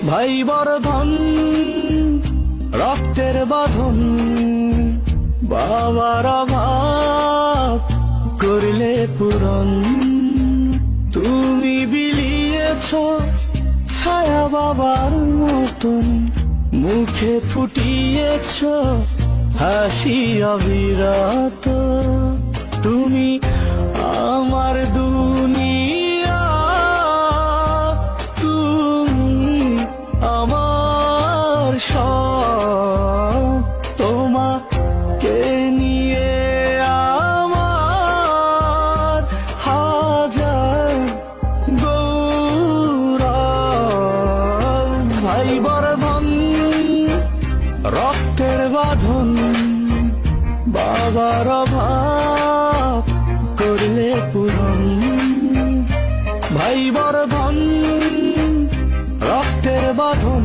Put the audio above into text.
ভাই বর্ধন রক্তের বাঁধন, বাবার অভাব করলে পূরণ। তুমি বিলিয়েছ ছায়া বাবার মতন, মুখে ফুটিয়েছ হাসি অবিরত। তুমি আমার দুনিয়া, তুমি আমার সব, তোমাকে নিয়ে আমার হাজার গৌরব। ভাই বর্ধন রক্তের বাঁধন, বাবার অভাব করলে পূরণ। ভাই বর্ধন রক্তের বাঁধন,